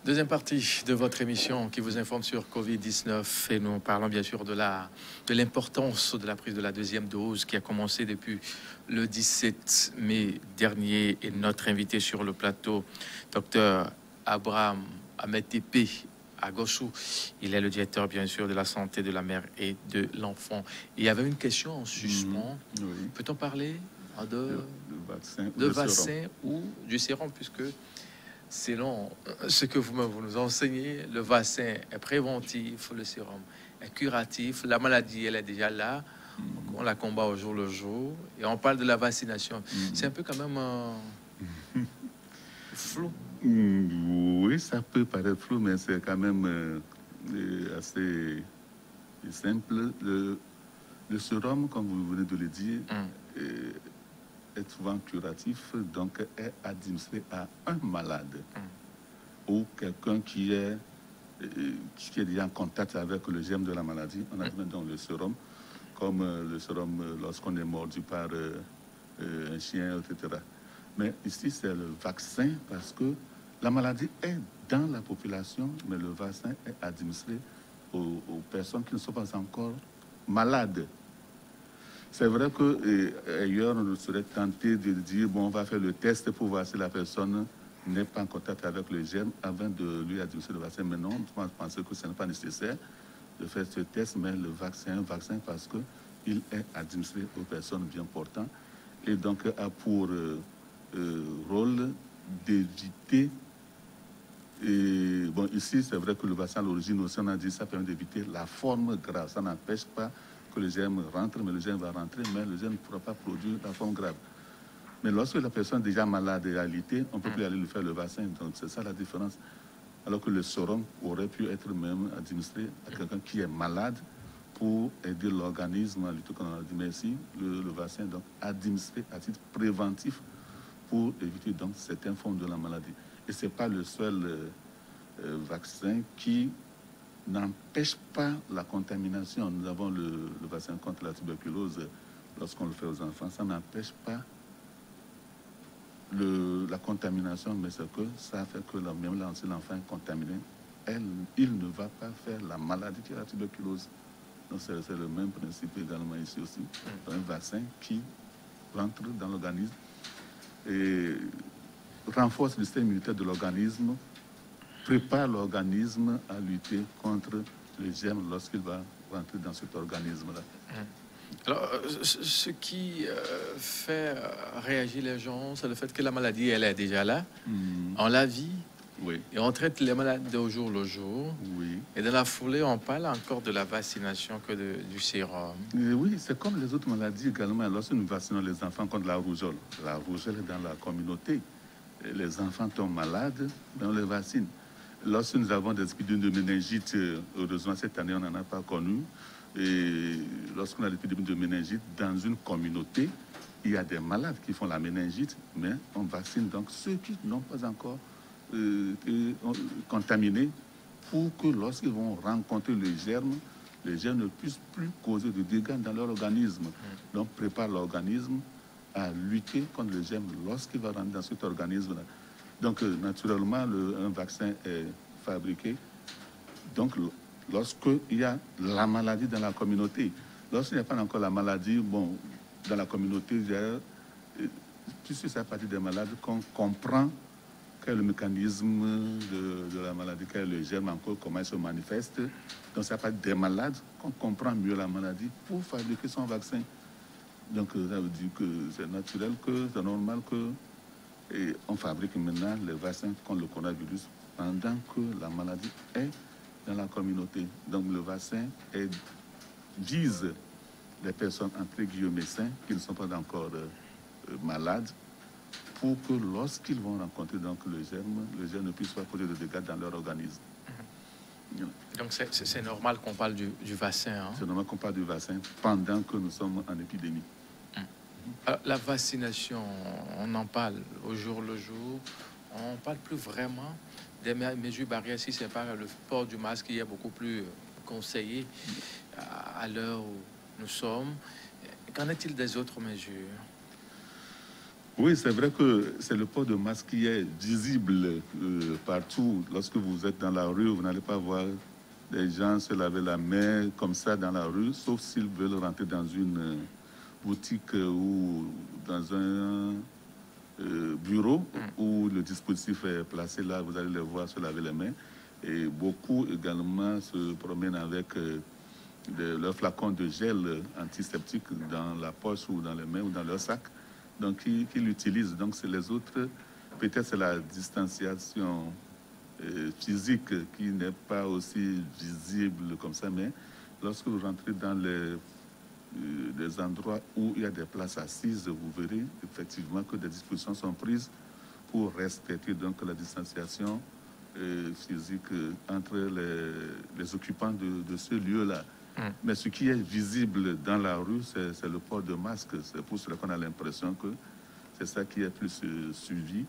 Deuxième partie de votre émission qui vous informe sur Covid-19 et nous parlons bien sûr de l'importance de la prise de la deuxième dose qui a commencé depuis le 17 mai dernier et notre invité sur le plateau, Dr Abraham Ametépé Agossou. Il est le directeur bien sûr de la santé de la mère et de l'enfant. Il y avait une question en suspens. Oui. Peut-on parler de vaccin ou du sérum puisque selon ce que vous nous enseignez, le vaccin est préventif, le sérum est curatif. La maladie, elle est déjà là. On la combat au jour le jour. Et on parle de la vaccination. C'est un peu quand même flou. Oui, ça peut paraître flou, mais c'est quand même assez simple. Le sérum, comme vous venez de le dire, est souvent curatif, donc est administré à un malade ou quelqu'un qui est déjà en contact avec le germe de la maladie. On administre donc le sérum, comme le sérum lorsqu'on est mordu par un chien, etc. Mais ici, c'est le vaccin parce que la maladie est dans la population, mais le vaccin est administré aux personnes qui ne sont pas encore malades. C'est vrai qu'ailleurs, on serait tenté de dire, bon, on va faire le test pour voir si la personne n'est pas en contact avec le germe avant de lui administrer le vaccin. Mais non, je pense que ce n'est pas nécessaire de faire ce test, mais le vaccin est un vaccin parce qu'il est administré aux personnes bien portantes et donc a pour rôle d'éviter. Bon, ici, c'est vrai que le vaccin à l'origine aussi, on a dit, ça permet d'éviter la forme grave. Ça n'empêche pas que le germe rentre, mais le germe va rentrer, mais le germe ne pourra pas produire la forme grave. Mais lorsque la personne est déjà malade en réalité, on ne peut plus aller lui faire le vaccin. Donc, c'est ça la différence. Alors que le sérum aurait pu être même administré à quelqu'un qui est malade pour aider l'organisme à lutter contre la maladie. Mais ici, le vaccin est donc administré à titre préventif pour éviter donc certaines formes de la maladie. Et ce n'est pas le seul vaccin qui n'empêche pas la contamination. Nous avons le vaccin contre la tuberculose lorsqu'on le fait aux enfants. Ça n'empêche pas la contamination, mais c'est que ça fait que même si l'enfant est contaminé, il ne va pas faire la maladie qui est la tuberculose. Donc c'est le même principe également ici aussi. Un vaccin qui rentre dans l'organisme et renforce le système immunitaire de l'organisme, prépare l'organisme à lutter contre les germes lorsqu'il va rentrer dans cet organisme-là. Alors, ce qui fait réagir les gens, c'est le fait que la maladie, elle est déjà là. On la vit. Oui. Et on traite les malades au jour le jour. Oui. Et dans la foulée, on parle encore de la vaccination que du sérum. Oui, c'est comme les autres maladies également. Lorsque nous vaccinons les enfants contre la rougeole est dans la communauté. Et les enfants tombent malades, on les vaccine. Lorsque nous avons des épidémies de méningite, heureusement cette année on n'en a pas connu. Et lorsqu'on a l'épidémie de méningite dans une communauté, il y a des malades qui font la méningite, mais on vaccine donc ceux qui n'ont pas encore contaminés pour que lorsqu'ils vont rencontrer les germes ne puissent plus causer de dégâts dans leur organisme. Donc prépare l'organisme à lutter contre les germes lorsqu'il va rentrer dans cet organisme-là. Donc naturellement, un vaccin est fabriqué. Donc lorsqu'il y a la maladie dans la communauté, lorsqu'il n'y a pas encore la maladie, bon, dans la communauté, puisque c'est à partir des malades qu'on comprend quel est le mécanisme de la maladie, quel est le germe encore, comment il se manifeste. Donc c'est à partir des malades qu'on comprend mieux la maladie pour fabriquer son vaccin. Donc ça veut dire que c'est naturel, que c'est normal que on fabrique maintenant les vaccins contre le coronavirus pendant que la maladie est dans la communauté. Donc le vaccin vise les personnes entre guillemets saines qui ne sont pas encore malades pour que lorsqu'ils vont rencontrer donc le germe ne puisse pas causer de dégâts dans leur organisme. Donc c'est normal qu'on parle du vaccin. Hein? C'est normal qu'on parle du vaccin pendant que nous sommes en épidémie. Alors, la vaccination, on en parle au jour le jour. On ne parle plus vraiment des mesures barrières, si c'est pas le port du masque qui est beaucoup plus conseillé à l'heure où nous sommes. Qu'en est-il des autres mesures? Oui, c'est vrai que c'est le port de masque qui est visible partout. Lorsque vous êtes dans la rue, vous n'allez pas voir des gens se laver la main comme ça dans la rue, sauf s'ils veulent rentrer dans une boutique ou dans un bureau où le dispositif est placé là, vous allez les voir se laver les mains. Et beaucoup également se promènent avec leur flacon de gel antiseptique dans la poche ou dans les mains ou dans leur sac. Donc, qui l'utilisent. Donc, c'est les autres. Peut-être c'est la distanciation physique qui n'est pas aussi visible comme ça, mais lorsque vous rentrez dans des endroits où il y a des places assises, vous verrez effectivement que des dispositions sont prises pour respecter donc la distanciation physique entre les occupants de ce lieu-là. Mais ce qui est visible dans la rue, c'est le port de masque. C'est pour cela qu'on a l'impression que c'est ça qui est plus suivi.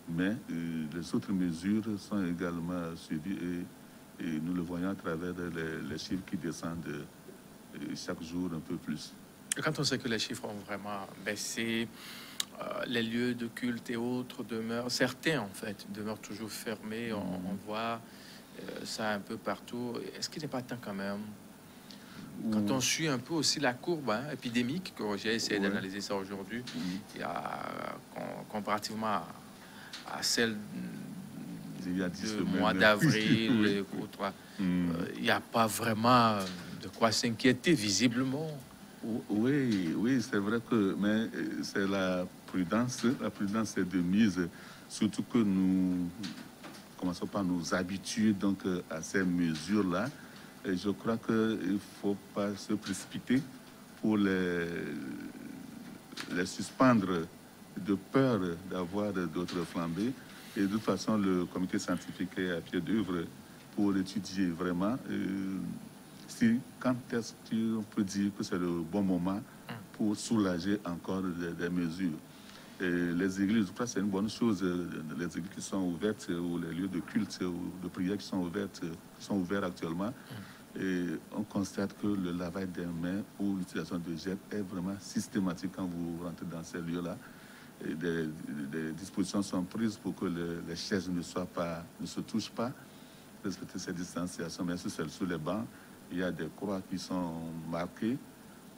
Mais les autres mesures sont également suivies et nous le voyons à travers les chiffres qui descendent chaque jour un peu plus. Et quand on sait que les chiffres ont vraiment baissé, les lieux de culte et autres demeurent, certains en fait, demeurent toujours fermés. On voit ça un peu partout. Est-ce qu'il n'est pas temps quand même, quand on suit un peu aussi la courbe épidémique, que j'ai essayé d'analyser ça aujourd'hui, il y a comparativement à celle du mois d'avril et autres, il n'y a pas vraiment de quoi s'inquiéter visiblement. Oui, c'est vrai que, mais c'est la prudence. La prudence est de mise, surtout que nous commençons par nous habituer donc à ces mesures-là. Et je crois qu'il ne faut pas se précipiter pour les suspendre de peur d'avoir d'autres flambées. Et de toute façon, le comité scientifique est à pied d'œuvre pour étudier vraiment quand est-ce qu'on peut dire que c'est le bon moment pour soulager encore des mesures. Et les églises, je crois que c'est une bonne chose. Les églises qui sont ouvertes ou les lieux de culte ou de prière qui sont ouverts actuellement. Et on constate que le lavage des mains ou l'utilisation de gel est vraiment systématique quand vous rentrez dans ces lieux-là. Des dispositions sont prises pour que les chaises ne se touchent pas, respecter ces distanciations. Bien sûr, c'est sur les bancs. Il y a des croix qui sont marquées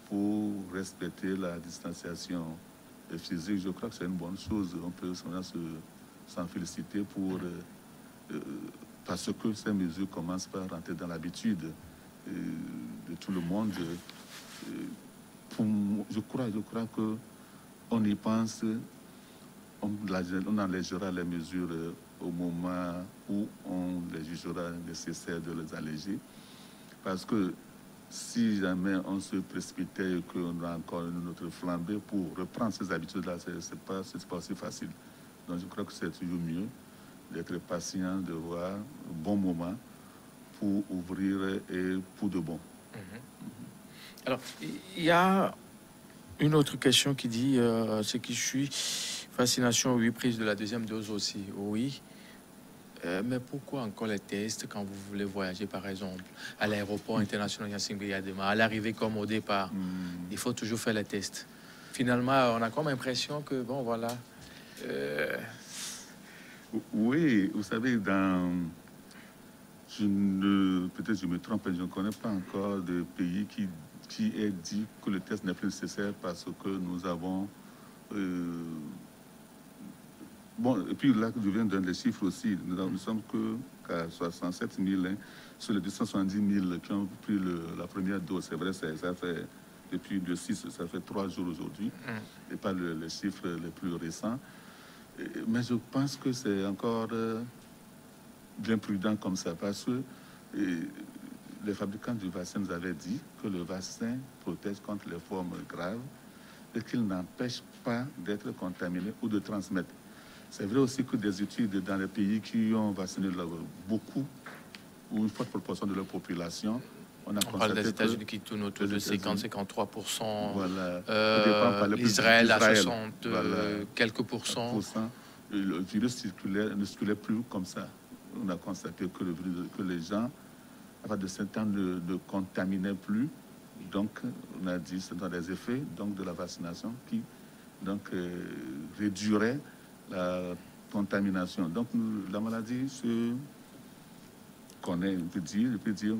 pour respecter la distanciation physique. Je crois que c'est une bonne chose. On peut s'en féliciter parce que ces mesures commencent par rentrer dans l'habitude de tout le monde. Je crois qu'on y pense, on allégera les mesures au moment où on les jugera nécessaire de les alléger. Parce que si jamais on se précipitait et qu'on a encore une autre flambée pour reprendre ces habitudes-là, c'est pas aussi facile. Donc je crois que c'est toujours mieux d'être patient, de voir un bon moment pour ouvrir et pour de bon. Alors, il y a une autre question qui dit ce qui suit, vaccination, oui, prise de la deuxième dose aussi, oui. Mais pourquoi encore les tests quand vous voulez voyager, par exemple, à l'aéroport international Gnassingbé Eyadema, à l'arrivée comme au départ, il faut toujours faire les tests. Finalement, on a comme l'impression que, bon, voilà. Oui, vous savez, peut-être je me trompe, je ne connais pas encore de pays qui ait dit que le test n'est plus nécessaire parce que nous avons... Bon, et puis là, je viens de donner les chiffres aussi. Nous sommes qu'à 67 000 sur les 270 000 qui ont pris la première dose. C'est vrai, ça fait depuis le 6, ça fait 3 jours aujourd'hui, et pas les chiffres les plus récents. Mais je pense que c'est encore bien prudent comme ça, parce que les fabricants du vaccin nous avaient dit que le vaccin protège contre les formes graves et qu'il n'empêche pas d'être contaminé ou de transmettre. C'est vrai aussi que des études dans les pays qui ont vacciné beaucoup ou une forte proportion de leur population, on parle des États-Unis qui tournent autour de 50-53%. Voilà. Israël à 60 quelques pourcents. Le virus ne circulait plus comme ça. On a constaté que les gens, à partir de 7 ans, ne contaminaient plus. Donc, on a dit que ce sont des effets de la vaccination qui donc réduirait la contamination. Donc la maladie se connaît, on peut dire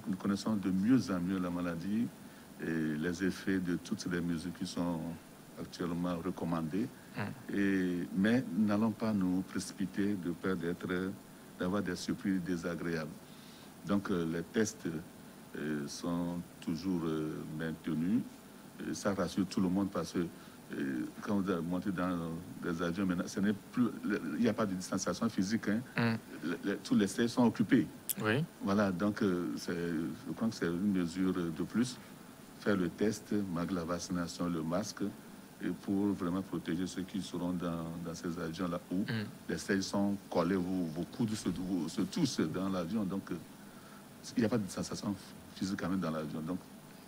que nous connaissons de mieux en mieux la maladie et les effets de toutes les mesures qui sont actuellement recommandées. Mais n'allons pas nous précipiter de peur d'avoir des surprises désagréables. Donc les tests sont toujours maintenus. Ça rassure tout le monde parce que quand vous montez dans des avions, maintenant, ce n'est plus, il n'y a pas de distanciation physique. Hein. Tous les sièges sont occupés. Oui. Voilà, donc je crois que c'est une mesure de plus. Faire le test, malgré la vaccination, le masque, et pour vraiment protéger ceux qui seront dans ces avions-là où les sièges sont collés, vos coudes se touchent dans l'avion. Donc, il n'y a pas de sensation physique quand même dans l'avion. Donc,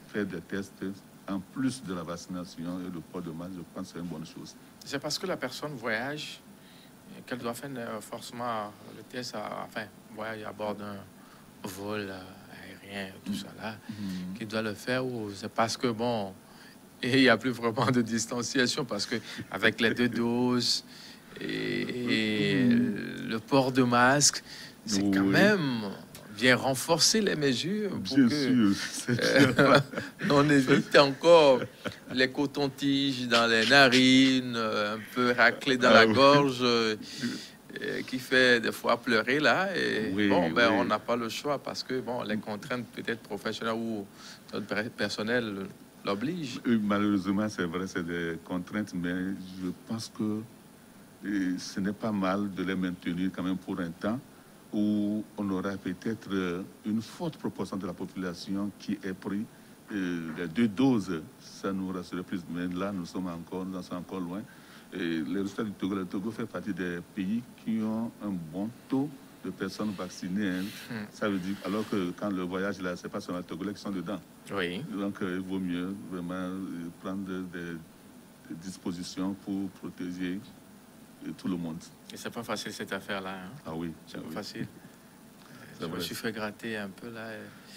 faire des tests en plus de la vaccination et le port de masque, je pense que c'est une bonne chose. C'est parce que la personne voyage qu'elle doit faire forcément le test, voyage à bord d'un vol aérien, tout ça là, qu'il doit le faire, ou c'est parce que, bon, et il n'y a plus vraiment de distanciation, parce que avec les 2 doses et le port de masque, c'est quand même bien renforcer les mesures pour on évite encore les cotons-tiges dans les narines, un peu raclé dans la gorge, qui fait des fois pleurer là. Et on n'a pas le choix parce que les contraintes peut-être professionnelles ou notre personnel l'obligent. Malheureusement, c'est vrai, c'est des contraintes, mais je pense que ce n'est pas mal de les maintenir quand même pour un temps, où on aura peut-être une forte proportion de la population qui ait pris les 2 doses. Ça nous rassurerait plus, mais là, nous sommes encore loin. Et les résultats du Togo, le Togo fait partie des pays qui ont un bon taux de personnes vaccinées. Hein. Ça veut dire, alors que quand le voyage, là, c'est pas seulement les Togolais qui sont dedans. Oui. Donc, il vaut mieux vraiment prendre des dispositions pour protéger tout le monde. Et c'est pas facile cette affaire-là. Hein? Ah oui. C'est pas facile. Je me suis fait gratter un peu là.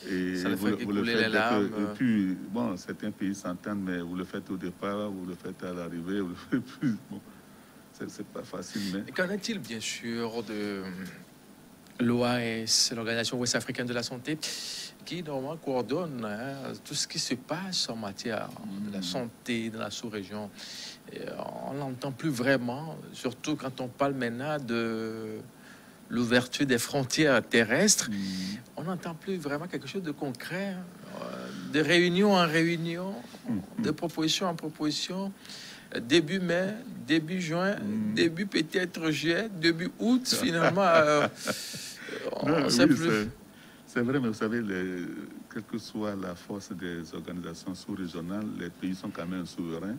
Et ça le fait écouler les larmes. Et puis, bon, certains pays s'entendent, mais vous le faites au départ, vous le faites à l'arrivée, vous le faites plus. Bon, c'est pas facile, mais... Et qu'en est-il, bien sûr, de l'OAS, l'Organisation ouest-africaine de la santé, qui normalement coordonne tout ce qui se passe en matière de la santé dans la sous-région. On n'entend plus vraiment, surtout quand on parle maintenant de l'ouverture des frontières terrestres. On n'entend plus vraiment quelque chose de concret, de réunion en réunion, de proposition en proposition. Début mai, début juin, début peut-être juillet, début août, finalement, on ne sait plus. C'est vrai, mais vous savez, quelle que soit la force des organisations sous-régionales, les pays sont quand même souverains.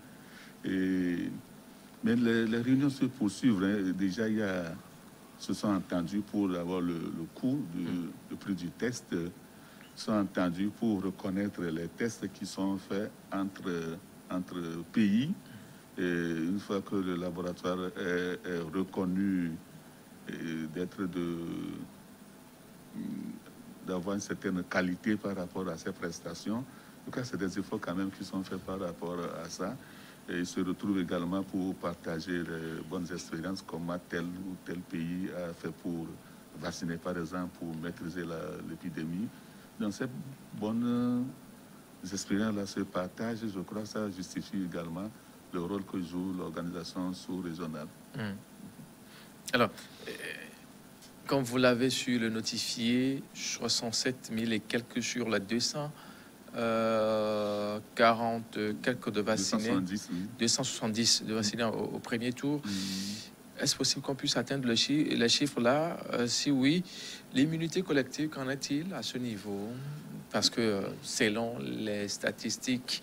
Mais les réunions se poursuivent. Hein. Déjà, se sont entendus pour avoir le coût, le prix du test, se sont entendus pour reconnaître les tests qui sont faits entre pays. Et une fois que le laboratoire est reconnu d'avoir une certaine qualité par rapport à ses prestations, en tout cas, c'est des efforts quand même qui sont faits par rapport à ça. Et ils se retrouvent également pour partager les bonnes expériences, comment tel ou tel pays a fait pour vacciner, par exemple, pour maîtriser l'épidémie. Donc, ces bonnes expériences-là se partagent. Je crois que ça justifie également le rôle que joue l'organisation sous-régionale. Alors, comme vous l'avez su le notifier, 67 000 et quelques sur la 240 quelques de vaccinés, 270 de vaccinés au premier tour. Est-ce possible qu'on puisse atteindre les chiffres là? Si oui, l'immunité collective, qu'en est-il à ce niveau? Parce que selon les statistiques,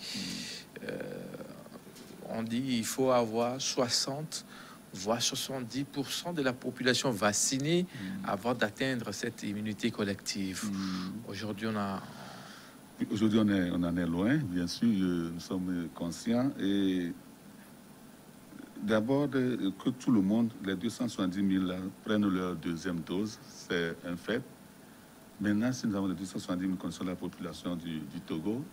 on dit qu'il faut avoir 60 voire 70% de la population vaccinée avant d'atteindre cette immunité collective. Aujourd'hui, Aujourd'hui, on en est loin, bien sûr, nous sommes conscients. Et d'abord, que tout le monde, les 270 000, prennent leur 2e dose, c'est un fait. Maintenant, si nous avons les 270 000 concernant la population du Togo,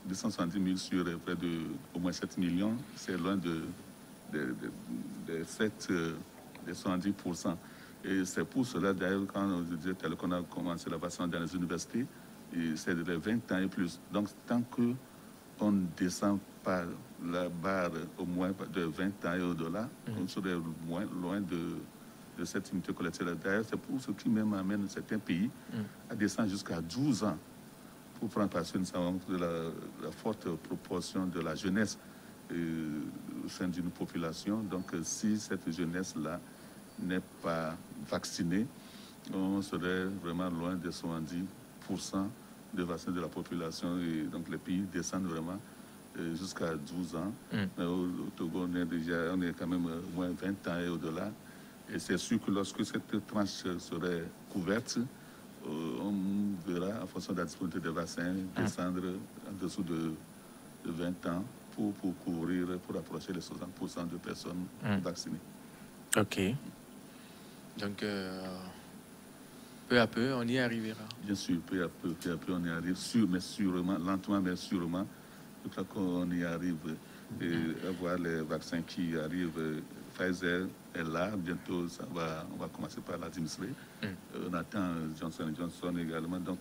270 000 sur près de au moins 7 millions, c'est loin de des 70%. Et c'est pour cela, d'ailleurs, quand je disais qu'on a commencé la vaccination dans les universités, c'est de 20 ans et plus. Donc, tant qu'on ne descend pas la barre au moins de 20 ans et au-delà, on serait loin de cette immunité collective. D'ailleurs, c'est pour ce qui même amène certains pays à descendre jusqu'à 12 ans pour prendre parce que nous savons que la forte proportion de la jeunesse au sein d'une population. Donc, si cette jeunesse-là n'est pas vaccinée, on serait vraiment loin de 70% de vaccins de la population. Et donc, les pays descendent vraiment jusqu'à 12 ans. Mais au Togo, on est quand même au moins 20 ans et au-delà. Et c'est sûr que lorsque cette tranche serait couverte, on verra, en fonction de la disponibilité des vaccins, descendre en dessous de 20 ans pour couvrir, pour approcher les 60% de personnes vaccinées. OK. Donc, peu à peu, on y arrivera. Bien sûr, peu à peu, on y arrive, mais sûrement, lentement, mais sûrement. Je crois qu'on y arrive. Et avoir les vaccins qui arrivent, Pfizer est là, bientôt on va commencer par l'administrer. On attend Johnson & Johnson également. Donc,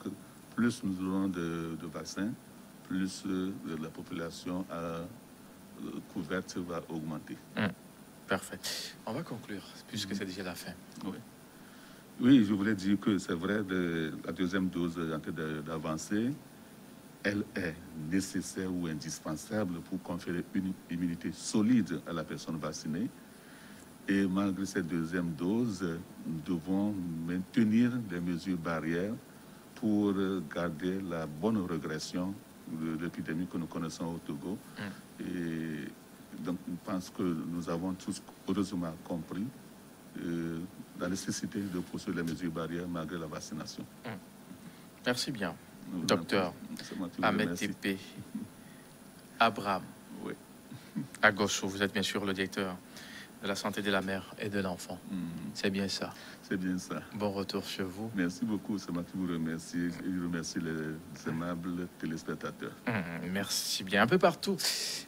plus nous aurons de vaccins, plus la population couverte va augmenter. Parfait. On va conclure, puisque c'est déjà la fin. Oui, je voulais dire que c'est vrai, la deuxième dose est en train d'avancer. Elle est nécessaire ou indispensable pour conférer une immunité solide à la personne vaccinée. Et malgré cette deuxième dose, nous devons maintenir des mesures barrières pour garder la bonne régression de l'épidémie que nous connaissons au Togo. Et donc, je pense que nous avons tous heureusement compris la nécessité de poursuivre les mesures barrières malgré la vaccination. Merci bien, docteur Ahmed Tepe Abraham. Oui. Agosso, vous êtes bien sûr le directeur de la santé de la mère et de l'enfant. C'est bien ça. C'est bien ça. Bon retour chez vous. Merci beaucoup, c'est moi qui vous remercie. Et je remercie les aimables téléspectateurs. Merci bien. Un peu partout.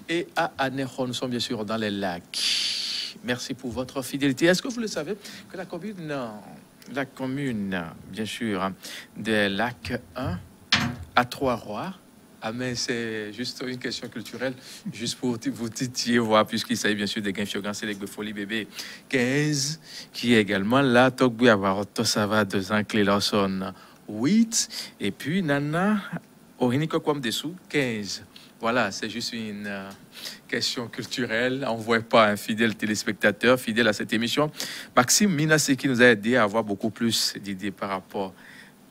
Et à Anéron, nous sommes bien sûr dans les lacs. Merci pour votre fidélité. Est-ce que vous le savez que la commune, bien sûr, des lacs 1 à 3-Rois, mais c'est juste une question culturelle, juste pour vous titiller, voir, puisqu'il s'agit bien sûr de Genfiogan, c'est les Folie Bébé 15, qui est également là, Togbu avoir Tosava 2 ans, Clélarson 8, et puis Nana Oriniko Kwam Dessous 15. Voilà, c'est juste une question culturelle. On ne voit pas un fidèle téléspectateur, fidèle à cette émission. Maxime Minassé qui nous a aidé à avoir beaucoup plus d'idées par rapport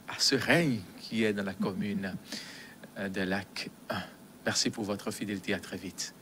à ce règne qui est dans la commune de Lac 1. Merci pour votre fidélité. À très vite.